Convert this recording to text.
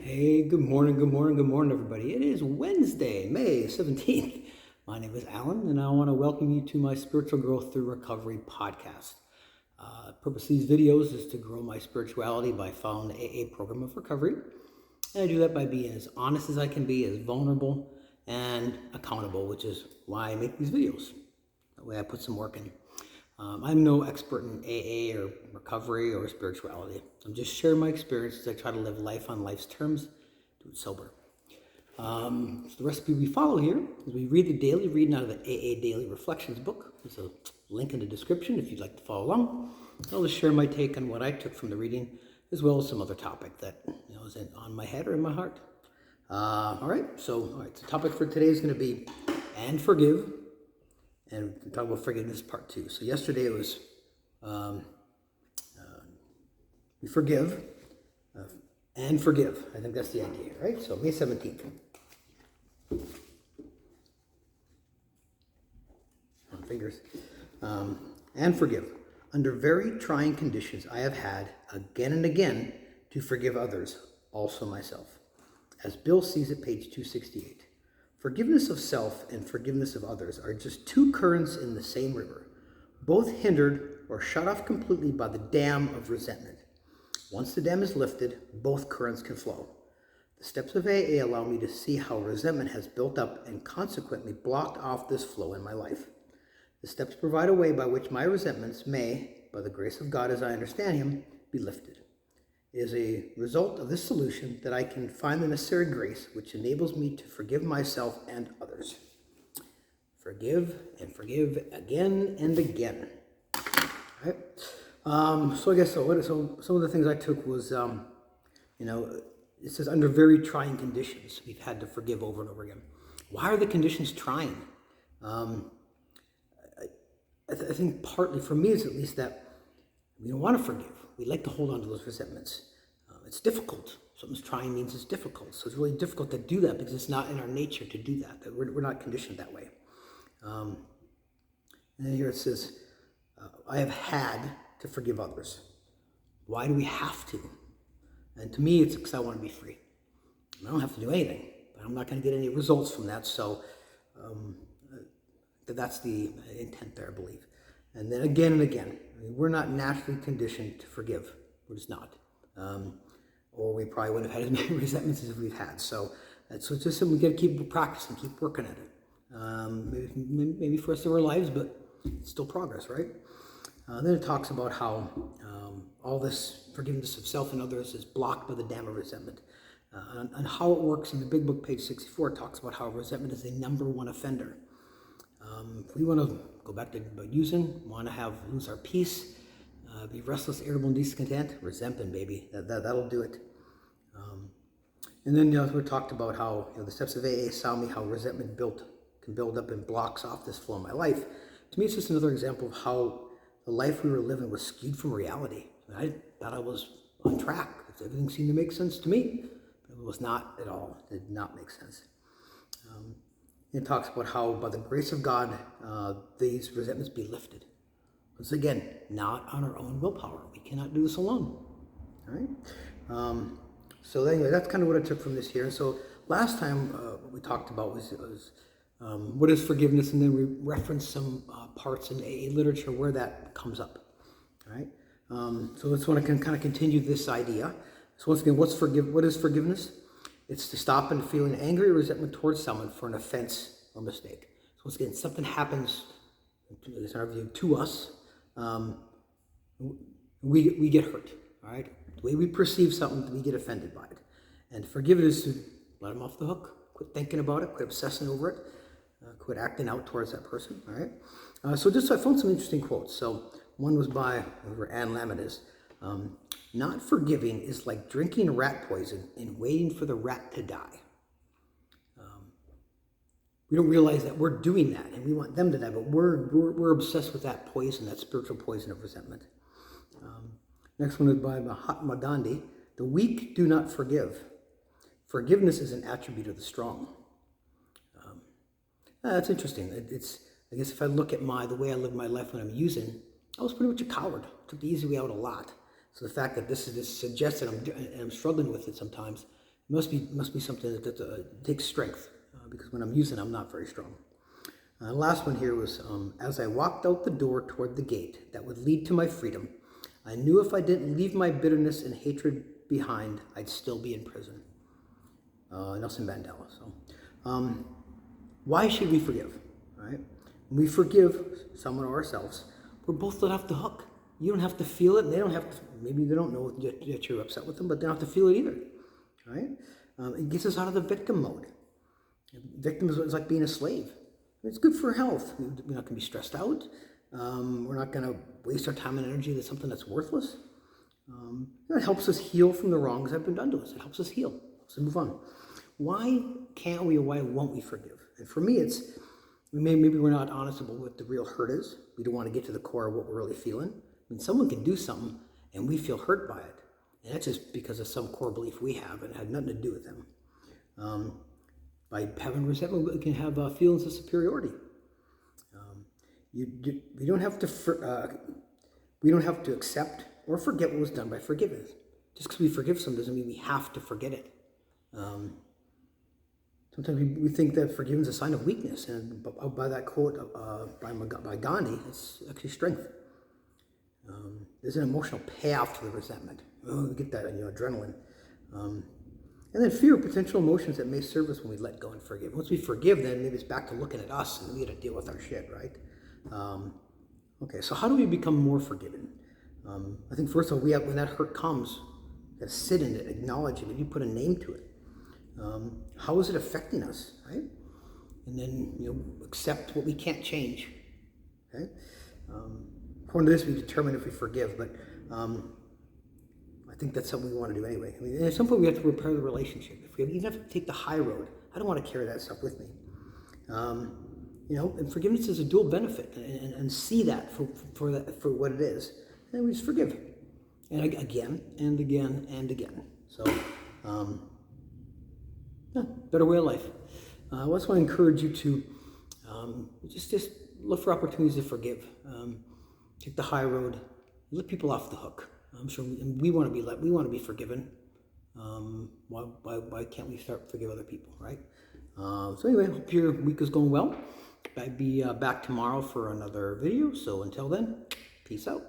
Hey, good morning, good morning, good morning, everybody. It is Wednesday, May 17th. My name is Alan, and I want to welcome you to my Spiritual Growth Through Recovery podcast. The purpose of these videos is to grow my spirituality by following the AA program of recovery. And I do that by being as honest as I can be, as vulnerable and accountable, which is why I make these videos. That way I put some work in. I'm no expert in AA or recovery or spirituality. I'm just sharing my experiences. I try to live life on life's terms, do it sober. So the recipe we follow here is we read the daily reading out of the AA Daily Reflections book. There's a link in the description if you'd like to follow along. I'll just share my take on what I took from the reading, as well as some other topic that is on my head or in my heart. All right, so the topic for today is going to be and forgive. And we can talk about forgiveness part 2. So yesterday it was we forgive and forgive. I think that's the idea, right? So May 17th. On fingers. And forgive. Under very trying conditions, I have had again and again to forgive others, also myself. As Bill sees it, page 268. Forgiveness of self and forgiveness of others are just two currents in the same river, both hindered or shut off completely by the dam of resentment. Once the dam is lifted, both currents can flow. The steps of AA allow me to see how resentment has built up and consequently blocked off this flow in my life. The steps provide a way by which my resentments may, by the grace of God as I understand Him, be lifted. It is a result of this solution that I can find the necessary grace which enables me to forgive myself and others. Forgive and forgive again and again. All right. So I guess so some of the things I took was, it says under very trying conditions, we've had to forgive over and over again. Why are the conditions trying? I think partly for me is at least that we don't want to forgive. We like to hold on to those resentments. It's difficult. Something's trying means it's difficult. So it's really difficult to do that because it's not in our nature to do that. We're not conditioned that way. And then here it says, I have had to forgive others. Why do we have to? And to me, it's because I want to be free. I don't have to do anything, but I'm not going to get any results from that. So that's the intent there, I believe. And then again and again, we're not naturally conditioned to forgive. We're just not. Or we probably wouldn't have had as many resentments as we've had. So it's just something we got to keep practicing, keep working at it. Maybe for the rest of our lives, but it's still progress, right? Then it talks about how all this forgiveness of self and others is blocked by the dam of resentment. And how it works in the big book, page 64, it talks about how resentment is the number one offender. If we want to go back to using, want to lose our peace, be restless, irritable, and discontent, resentment, baby. That'll do it. And then we talked about how the steps of AA saw me how resentment can build up and blocks off this flow in my life. To me, it's just another example of how the life we were living was skewed from reality. I thought I was on track. Everything seemed to make sense to me, but it was not at all. It did not make sense. It talks about how, by the grace of God, these resentments be lifted. Once again, not on our own willpower. We cannot do this alone. All right. So anyway, that's kind of what I took from this here. And so last time what we talked about was what is forgiveness, and then we referenced some parts in AA literature where that comes up. All right. So let's want to kind of continue this idea. So once again, what is forgiveness? It's to stop in feeling angry or resentment towards someone for an offense or mistake. So once again, something happens, in our view, to us. We get hurt. All right. The way we perceive something, we get offended by it. And forgive it is to let them off the hook. Quit thinking about it. Quit obsessing over it. Quit acting out towards that person. All right. So I found some interesting quotes. So one was by Anne Lamott. Not forgiving is like drinking rat poison and waiting for the rat to die. We don't realize that we're doing that, and we want them to die, but we're obsessed with that poison, that spiritual poison of resentment. Next one is by Mahatma Gandhi. The weak do not forgive. Forgiveness is an attribute of the strong. That's interesting. I guess if I look at the way I live my life when I'm using, I was pretty much a coward. Took the easy way out a lot. So the fact that this suggests that I'm struggling with it sometimes Must be something that takes strength, because when I'm using it, I'm not very strong. Last one here was, as I walked out the door toward the gate that would lead to my freedom, I knew if I didn't leave my bitterness and hatred behind, I'd still be in prison. Nelson Mandela. So, why should we forgive? Right? When we forgive someone or ourselves, we're both let off the hook. You don't have to feel it, and they don't have to. Maybe they don't know that you're upset with them, but they don't have to feel it either. Right? It gets us out of the victim mode. Victim is like being a slave. It's good for health. We're not going to be stressed out. We're not going to waste our time and energy with something that's worthless. It helps us heal from the wrongs that have been done to us. It helps us heal. So move on. Why can't we, or why won't we forgive? And for me, it's maybe we're not honest about what the real hurt is. We don't want to get to the core of what we're really feeling. I mean, someone can do something and we feel hurt by it. And that's just because of some core belief we have, and it had nothing to do with them. By having resentment, we can have feelings of superiority. We don't have to accept or forget what was done by forgiving. Just because we forgive someone doesn't mean we have to forget it. Sometimes we think that forgiveness is a sign of weakness, and by that quote by Gandhi, it's actually strength. There's an emotional payoff to the resentment. We get that, adrenaline. And then fear, potential emotions that may serve us when we let go and forgive. Once we forgive, then maybe it's back to looking at us and we got to deal with our shit, right? Okay, so how do we become more forgiving? I think first of all, when that hurt comes, we got to sit in it, acknowledge it, maybe put a name to it. How is it affecting us, right? And then, accept what we can't change, okay? According to this, we determine if we forgive, but I think that's something we want to do anyway. I mean, at some point we have to repair the relationship. If we even have to take the high road, I don't want to carry that stuff with me. And forgiveness is a dual benefit, and see that for what it is. And we just forgive, and again and again and again. So, better way of life. I just want to encourage you to just look for opportunities to forgive. Take the high road. Let people off the hook. I'm sure we want to be forgiven. Why can't we start forgive other people, right? So anyway, hope your week is going well. I'll be back tomorrow for another video. So until then, peace out.